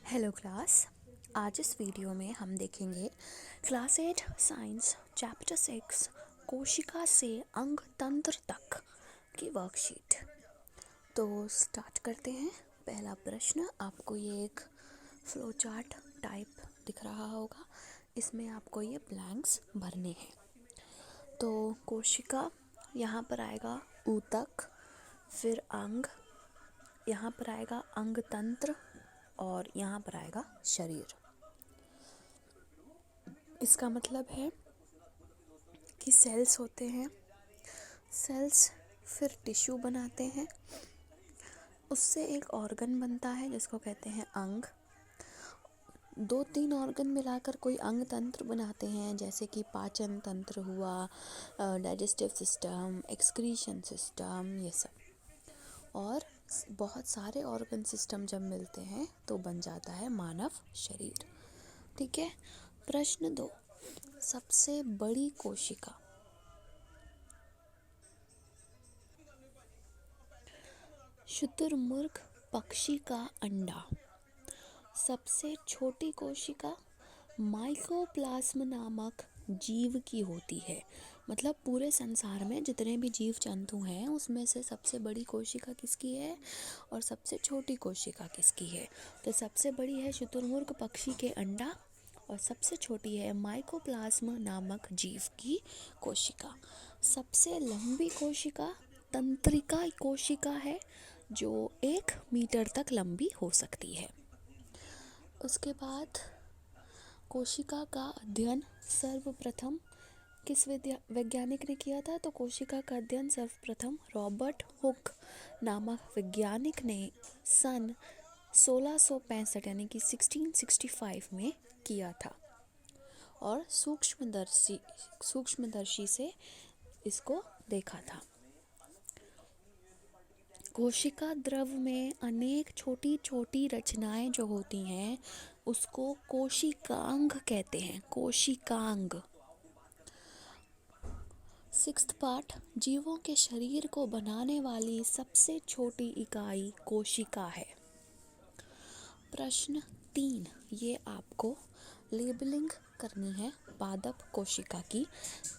Hello class. आज इस video में हम देखेंगे क्लास 8 साइंस चैप्टर 6 कोशिका से अंग तंत्र तक की वर्कशीट। तो स्टार्ट करते हैं। पहला प्रश्न, आपको ये एक फ्लो चार्ट टाइप दिख रहा होगा, इसमें आपको ये ब्लैंक्स भरने हैं। तो कोशिका यहाँ पर आएगा ऊतक, फिर अंग, यहाँ पर आएगा अंग तंत्र और यहाँ पर आएगा शरीर। इसका मतलब है कि सेल्स होते हैं, सेल्स फिर टिश्यू बनाते हैं, उससे एक ऑर्गन बनता है जिसको कहते हैं अंग। 2-3 ऑर्गन मिलाकर कोई अंग तंत्र बनाते हैं, जैसे कि पाचन तंत्र हुआ, डाइजेस्टिव सिस्टम, एक्सक्रीशन सिस्टम, ये सब। और बहुत सारे ऑर्गन सिस्टम जब मिलते हैं तो बन जाता है मानव शरीर। ठीक है। प्रश्न 2, सबसे बड़ी कोशिका। शुतुरमुर्ग पक्षी का अंडा। सबसे छोटी कोशिका माइकोप्लाज्म नामक जीव की होती है। मतलब पूरे संसार में जितने भी जीव जंतु हैं उसमें से सबसे बड़ी कोशिका किसकी है और सबसे छोटी कोशिका किसकी है। तो सबसे बड़ी है शुतुरमुर्ग पक्षी के अंडा और सबसे छोटी है माइकोप्लाज्म नामक जीव की कोशिका। सबसे लंबी कोशिका तंत्रिका कोशिका है, जो 1 मीटर तक लंबी हो सकती है। उसके बाद कोशिका का अध्ययन सर्वप्रथम किस वैज्ञानिक ने किया था? तो कोशिका का अध्ययन सर्वप्रथम रॉबर्ट हुक नामक वैज्ञानिक ने सन 1665 यानी कि 1665 में किया था और सूक्ष्मदर्शी से इसको देखा था। कोशिका द्रव में अनेक छोटी छोटी रचनाएं जो होती हैं उसको कोशिकांग कहते हैं। कोशिकांग। 6th पार्ट, जीवों के शरीर को बनाने वाली सबसे छोटी इकाई कोशिका है। प्रश्न 3, ये आपको लेबलिंग करनी है पादप कोशिका की।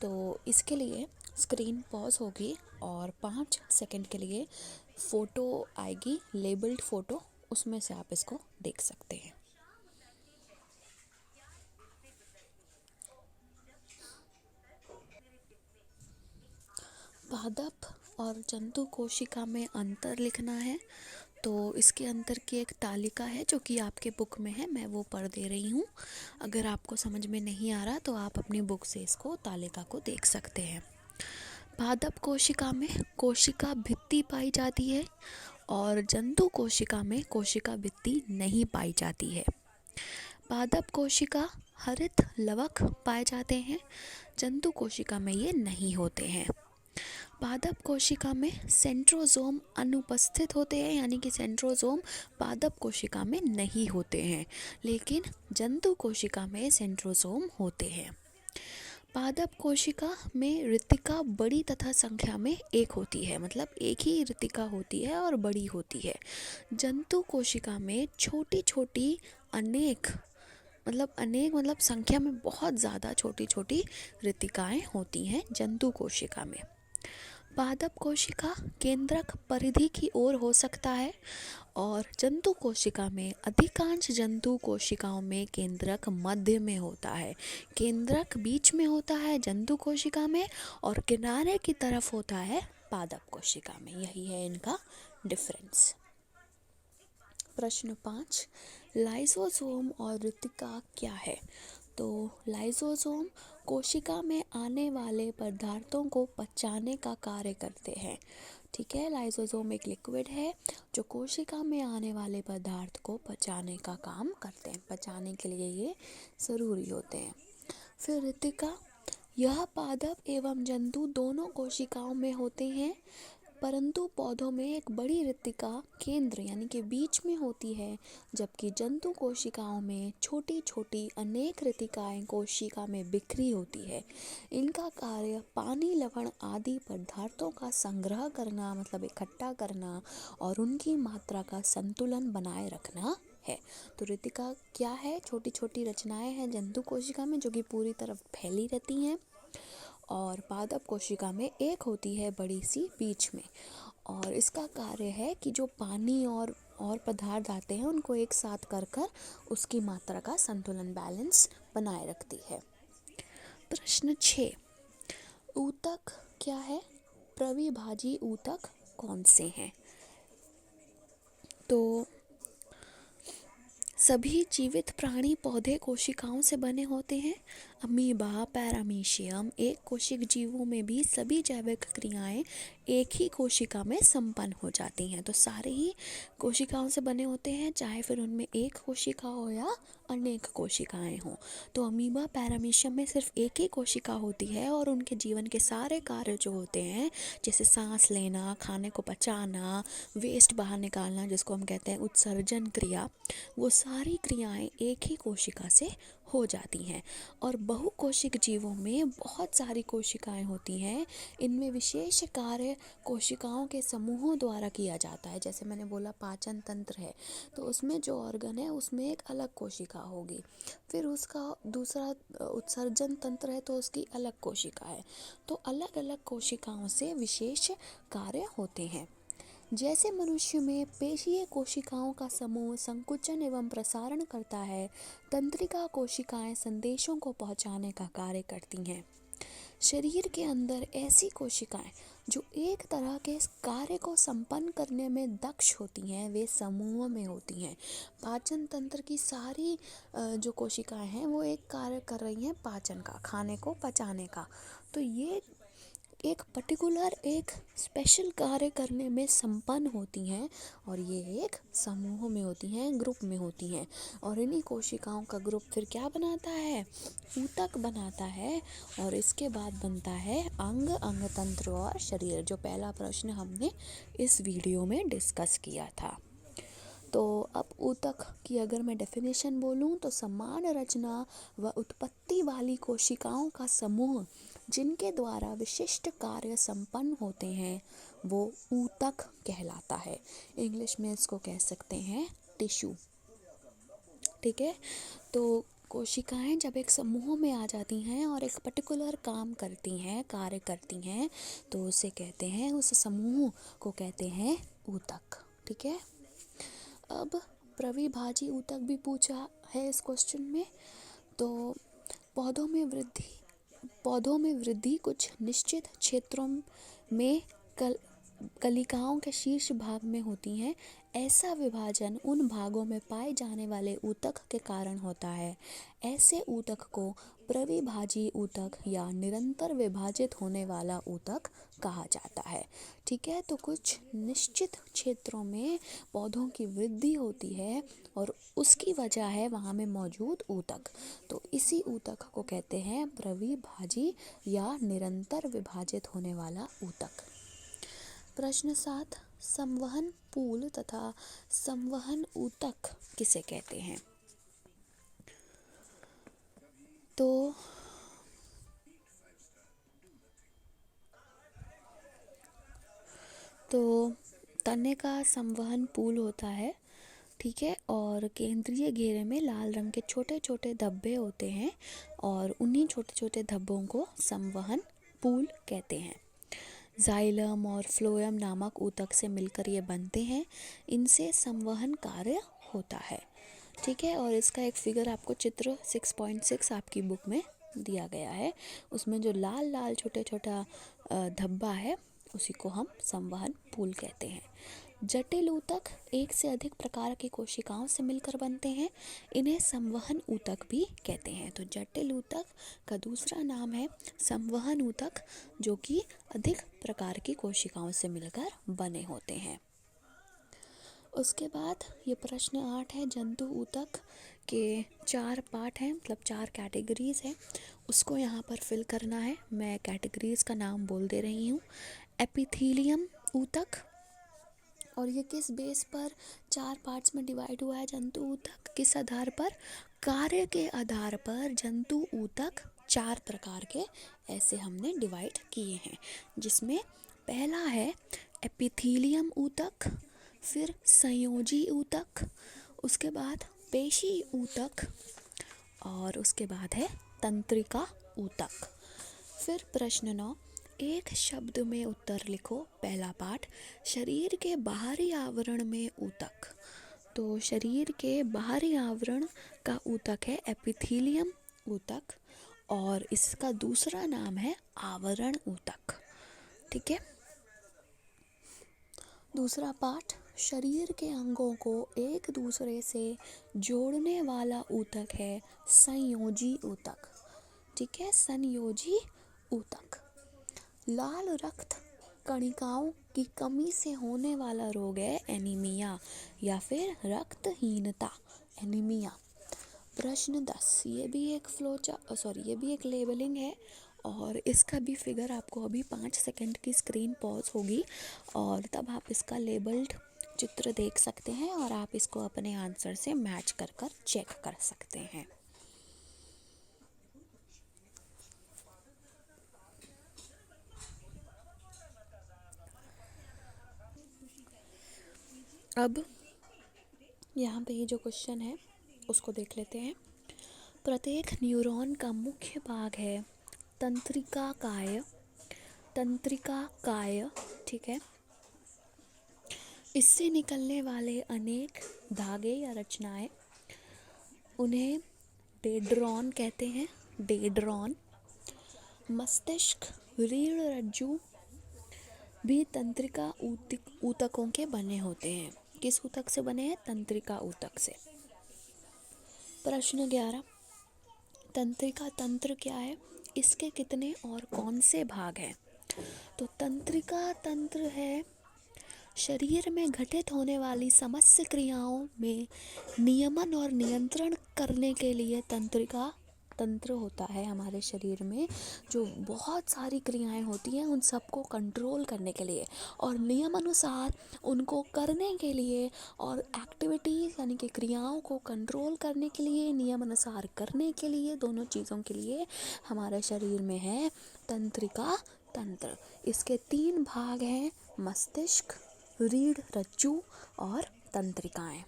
तो इसके लिए स्क्रीन पॉज होगी और 5 सेकंड के लिए फ़ोटो आएगी, लेबल्ड फ़ोटो, उसमें से आप इसको देख सकते हैं। पादप और जंतु कोशिका में अंतर लिखना है। तो इसके अंतर की एक तालिका है जो कि आपके बुक में है, मैं वो पढ़ दे रही हूँ। अगर आपको समझ में नहीं आ रहा तो आप अपनी बुक से इसको तालिका को देख सकते हैं। पादप कोशिका में कोशिका भित्ति पाई जाती है और जंतु कोशिका में कोशिका भित्ति नहीं पाई जाती है। पादप कोशिका हरित लवक पाए जाते हैं, जंतु कोशिका में ये नहीं होते हैं। पादप कोशिका में सेंट्रोजोम अनुपस्थित होते हैं, यानी कि सेंट्रोजोम पादप कोशिका में नहीं होते हैं, लेकिन जंतु कोशिका में सेंट्रोजोम होते हैं। पादप कोशिका में रितिका बड़ी तथा संख्या में एक होती है, मतलब एक ही रितिका होती है और बड़ी होती है। जंतु कोशिका में छोटी छोटी अनेक मतलब संख्या में बहुत ज़्यादा छोटी छोटी रितिकाएं होती हैं जंतु कोशिका में। पादप कोशिका केंद्रक परिधि की ओर हो सकता है और जंतु कोशिका में अधिकांश जंतु कोशिकाओं में केंद्रक मध्य में होता है। केंद्रक बीच में होता है जंतु कोशिका में और किनारे की तरफ होता है पादप कोशिका में। यही है इनका डिफरेंस। प्रश्न 5, लाइसोसोम और रितिका क्या है? तो लाइसोसोम कोशिका में आने वाले पदार्थों को पचाने का कार्य करते हैं। ठीक है। लाइसोसोम एक लिक्विड है जो कोशिका में आने वाले पदार्थ को पचाने का काम करते हैं। पचाने के लिए ये ज़रूरी होते हैं। फिर रितिका, यह पादप एवं जंतु दोनों कोशिकाओं में होते हैं, परंतु पौधों में एक बड़ी रितिका केंद्र यानी कि बीच में होती है, जबकि जंतु कोशिकाओं में छोटी छोटी अनेक रितिकाएं कोशिका में बिखरी होती है। इनका कार्य पानी, लवण आदि पदार्थों का संग्रह करना, मतलब इकट्ठा करना और उनकी मात्रा का संतुलन बनाए रखना है। तो रितिका क्या है? छोटी छोटी रचनाएं हैं जंतु कोशिका में जो कि पूरी तरफ फैली रहती हैं, और पादप कोशिका में एक होती है बड़ी सी बीच में, और इसका कार्य है कि जो पानी और पदार्थ आते हैं उनको एक साथ कर कर उसकी मात्रा का संतुलन, बैलेंस बनाए रखती है। प्रश्न 6, ऊतक क्या है? प्रविभाजी ऊतक कौन से हैं? तो सभी जीवित प्राणी पौधे कोशिकाओं से बने होते हैं। अमीबा, पैरामीशियम, एक कोशिक जीवों में भी सभी जैविक क्रियाएं एक ही कोशिका में संपन्न हो जाती हैं। तो सारे ही कोशिकाओं से बने होते हैं, चाहे फिर उनमें एक कोशिका हो या अनेक कोशिकाएं हों। तो अमीबा, पैरामीशियम में सिर्फ एक ही कोशिका होती है और उनके जीवन के सारे कार्य जो होते हैं, जैसे सांस लेना, खाने को पचाना, वेस्ट बाहर निकालना जिसको हम कहते हैं उत्सर्जन क्रिया, वो सारी क्रियाएं एक ही कोशिका से हो जाती हैं। और बहुकोशिक जीवों में बहुत सारी कोशिकाएं होती हैं। इनमें विशेष कार्य कोशिकाओं के समूहों द्वारा किया जाता है। जैसे मैंने बोला पाचन तंत्र है, तो उसमें जो ऑर्गन है उसमें एक अलग कोशिका होगी। फिर उसका दूसरा उत्सर्जन तंत्र है तो उसकी अलग कोशिका है। तो अलग अलग कोशिकाओं से विशेष कार्य होते हैं। जैसे मनुष्य में पेशीय कोशिकाओं का समूह संकुचन एवं प्रसारण करता है, तंत्रिका कोशिकाएं संदेशों को पहुंचाने का कार्य करती हैं। शरीर के अंदर ऐसी कोशिकाएं जो एक तरह के कार्य को संपन्न करने में दक्ष होती हैं, वे समूह में होती हैं। पाचन तंत्र की सारी जो कोशिकाएं हैं वो एक कार्य कर रही हैं पाचन का, खाने को पचाने का। तो ये एक पर्टिकुलर, एक स्पेशल कार्य करने में संपन्न होती हैं, और ये एक समूह में होती हैं, ग्रुप में होती हैं। और इन्हीं कोशिकाओं का ग्रुप फिर क्या बनाता है? ऊतक बनाता है। और इसके बाद बनता है अंग, अंग तंत्र और शरीर, जो पहला प्रश्न हमने इस वीडियो में डिस्कस किया था। तो अब ऊतक की अगर मैं डेफिनेशन बोलूँ तो समान रचना व उत्पत्ति वाली कोशिकाओं का समूह जिनके द्वारा विशिष्ट कार्य संपन्न होते हैं वो ऊतक कहलाता है। इंग्लिश में इसको कह सकते हैं टिश्यू। ठीक है, तो कोशिकाएं जब एक समूह में आ जाती हैं और एक पर्टिकुलर काम करती हैं, कार्य करती हैं, तो उसे कहते हैं, उस समूह को कहते हैं ऊतक। ठीक है, अब प्रविभाजी ऊतक भी पूछा है इस क्वेश्चन में। तो पौधों में वृद्धि कुछ निश्चित क्षेत्रों में कलिकाओं के शीर्ष भाग में होती हैं। ऐसा विभाजन उन भागों में पाए जाने वाले ऊतक के कारण होता है। ऐसे ऊतक को प्रविभाजी ऊतक या निरंतर विभाजित होने वाला ऊतक कहा जाता है। ठीक है, तो कुछ निश्चित क्षेत्रों में पौधों की वृद्धि होती है और उसकी वजह है वहाँ में मौजूद ऊतक। तो इसी ऊतक को कहते हैं प्रविभाजी या निरंतर विभाजित होने वाला ऊतक। प्रश्न 7, संवहन पूल तथा संवहन ऊतक किसे कहते हैं? तो तने का संवहन पूल होता है। ठीक है, और केंद्रीय घेरे में लाल रंग के छोटे छोटे धब्बे होते हैं और उन्हीं छोटे छोटे धब्बों को संवहन पूल कहते हैं। जाइलम और फ्लोएम नामक ऊतक से मिलकर ये बनते हैं। इनसे संवहन कार्य होता है। ठीक है, और इसका एक फिगर आपको चित्र 6.6 आपकी बुक में दिया गया है। उसमें जो लाल लाल छोटे छोटा धब्बा है उसी को हम संवहन पूल कहते हैं। जटिल ऊतक एक से अधिक प्रकार की कोशिकाओं से मिलकर बनते हैं। इन्हें संवहन ऊतक भी कहते हैं। तो जटिल ऊतक का दूसरा नाम है संवहन ऊतक, जो कि अधिक प्रकार की कोशिकाओं से मिलकर बने होते हैं। उसके बाद ये प्रश्न 8 है, जंतु ऊतक के 4 पार्ट हैं, मतलब 4 कैटेगरीज हैं, उसको यहाँ पर फिल करना है। मैं कैटेगरीज का नाम बोल दे रही हूँ। एपिथीलियम ऊतक, और ये किस बेस पर 4 पार्ट्स में डिवाइड हुआ है जंतु ऊतक? किस आधार पर? कार्य के आधार पर जंतु ऊतक 4 प्रकार के ऐसे हमने डिवाइड किए हैं, जिसमें पहला है एपिथीलियम ऊतक, फिर संयोजी ऊतक, उसके बाद पेशी ऊतक और उसके बाद है तंत्रिका ऊतक। फिर प्रश्न 9, एक शब्द में उत्तर लिखो। पहला पाठ, शरीर के बाहरी आवरण में ऊतक। तो शरीर के बाहरी आवरण का ऊतक है एपिथेलियम ऊतक और इसका दूसरा नाम है आवरण ऊतक। ठीक है। दूसरा पाठ, शरीर के अंगों को एक दूसरे से जोड़ने वाला ऊतक है संयोजी ऊतक। ठीक है, संयोजी ऊतक। लाल रक्त कणिकाओं की कमी से होने वाला रोग है एनीमिया या फिर रक्तहीनता, एनीमिया। प्रश्न 10, ये भी एक लेबलिंग है और इसका भी फिगर आपको अभी 5 सेकंड की स्क्रीन पॉज होगी और तब आप इसका लेबल्ड चित्र देख सकते हैं और आप इसको अपने आंसर से मैच कर कर चेक कर सकते हैं। अब यहाँ पे ये जो क्वेश्चन है उसको देख लेते हैं। प्रत्येक न्यूरॉन का मुख्य भाग है तंत्रिका काय। ठीक है। इससे निकलने वाले अनेक धागे या रचनाएं, उन्हें डेड्रॉन कहते हैं, डेड्रॉन। मस्तिष्क, रीढ़ रज्जु भी तंत्रिका ऊतकों के बने होते हैं। किस ऊतक से बने हैं? तंत्रिका ऊतक से। प्रश्न 11, तंत्रिका तंत्र क्या है? इसके कितने और कौन से भाग हैं? तो तंत्रिका तंत्र है शरीर में घटित होने वाली समस्त क्रियाओं में नियमन और नियंत्रण करने के लिए तंत्रिका तंत्र होता है हमारे शरीर में। जो बहुत सारी क्रियाएं होती हैं उन सबको कंट्रोल करने के लिए और नियम अनुसार उनको करने के लिए और एक्टिविटीज़ यानी कि क्रियाओं को कंट्रोल करने के लिए, नियम अनुसार करने के लिए, दोनों चीज़ों के लिए हमारे शरीर में है तंत्रिका तंत्र। इसके 3 भाग हैं, मस्तिष्क, रीढ़ रज्जु और तंत्रिकाएं।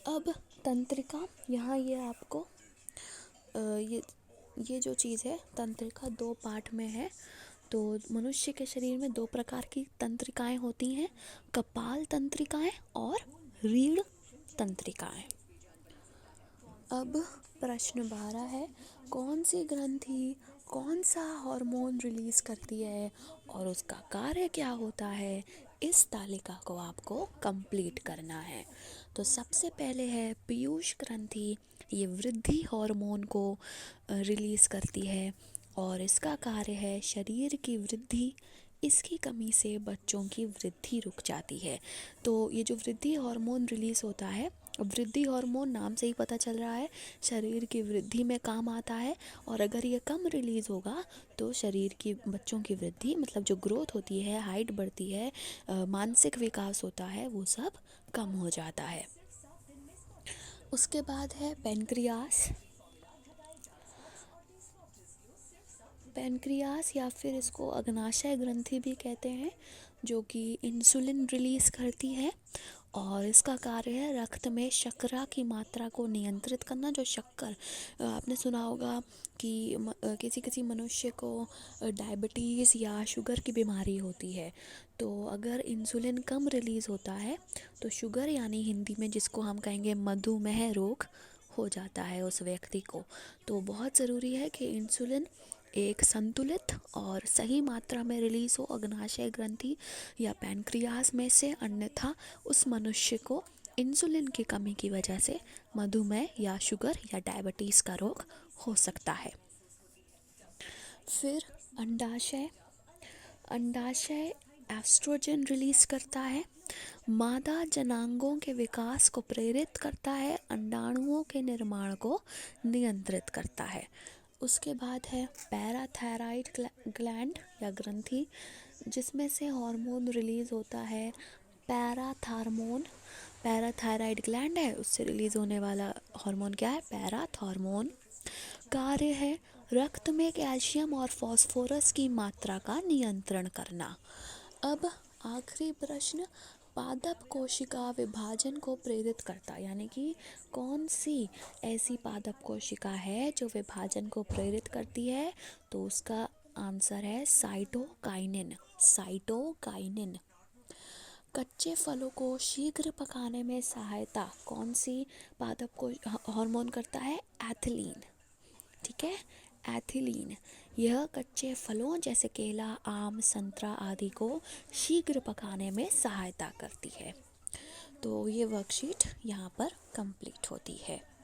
अब तंत्रिका, यहाँ ये आपको ये जो चीज़ है तंत्रिका 2 पार्ट में है। तो मनुष्य के शरीर में 2 प्रकार की तंत्रिकाएं होती हैं, कपाल तंत्रिकाएं और रीढ़ तंत्रिकाएं। अब प्रश्न 12 है, कौन सी ग्रंथि कौन सा हार्मोन रिलीज करती है और उसका कार्य क्या होता है? इस तालिका को आपको कंप्लीट करना है। तो सबसे पहले है पीयूष ग्रंथि। ये वृद्धि हार्मोन को रिलीज़ करती है और इसका कार्य है शरीर की वृद्धि। इसकी कमी से बच्चों की वृद्धि रुक जाती है। तो ये जो वृद्धि हार्मोन रिलीज़ होता है, वृद्धि हार्मोन नाम से ही पता चल रहा है शरीर की वृद्धि में काम आता है और अगर ये कम रिलीज़ होगा तो शरीर की बच्चों की वृद्धि मतलब जो ग्रोथ होती है, हाइट बढ़ती है, मानसिक विकास होता है, वो सब कम हो जाता है। उसके बाद है पैनक्रियास या फिर इसको अग्नाशय ग्रंथि भी कहते हैं, जो कि इंसुलिन रिलीज़ करती है और इसका कार्य है रक्त में शर्करा की मात्रा को नियंत्रित करना। जो शक्कर, आपने सुना होगा कि किसी मनुष्य को डायबिटीज़ या शुगर की बीमारी होती है, तो अगर इंसुलिन कम रिलीज़ होता है तो शुगर यानी हिंदी में जिसको हम कहेंगे मधुमेह रोग हो जाता है उस व्यक्ति को। तो बहुत ज़रूरी है कि इंसुलिन एक संतुलित और सही मात्रा में रिलीज़ हो अग्नाशय ग्रंथि या पैनक्रियास में से, अन्यथा उस मनुष्य को इंसुलिन की कमी की वजह से मधुमेह या शुगर या डायबिटीज़ का रोग हो सकता है। फिर अंडाशय एस्ट्रोजन रिलीज़ करता है, मादा जनांगों के विकास को प्रेरित करता है, अंडाणुओं के निर्माण को नियंत्रित करता है। उसके बाद है पैराथायराइड ग्लैंड या ग्रंथि, जिसमें से हार्मोन रिलीज़ होता है पैराथायराइड ग्लैंड है, उससे रिलीज़ होने वाला हार्मोन क्या है? पैराथार्मोन। कार्य है रक्त में कैल्शियम और फास्फोरस की मात्रा का नियंत्रण करना। अब आखिरी प्रश्न, पादप कोशिका विभाजन को प्रेरित करता, यानी कि कौन सी ऐसी पादप कोशिका है जो विभाजन को प्रेरित करती है? तो उसका आंसर है साइटोकाइनिन। साइटोकाइनिन। कच्चे फलों को शीघ्र पकाने में सहायता कौन सी पादप को हार्मोन करता है? एथिलीन। ठीक है, एथिलीन। यह कच्चे फलों जैसे केला, आम, संतरा आदि को शीघ्र पकाने में सहायता करती है। तो ये वर्कशीट यहाँ पर कंप्लीट होती है।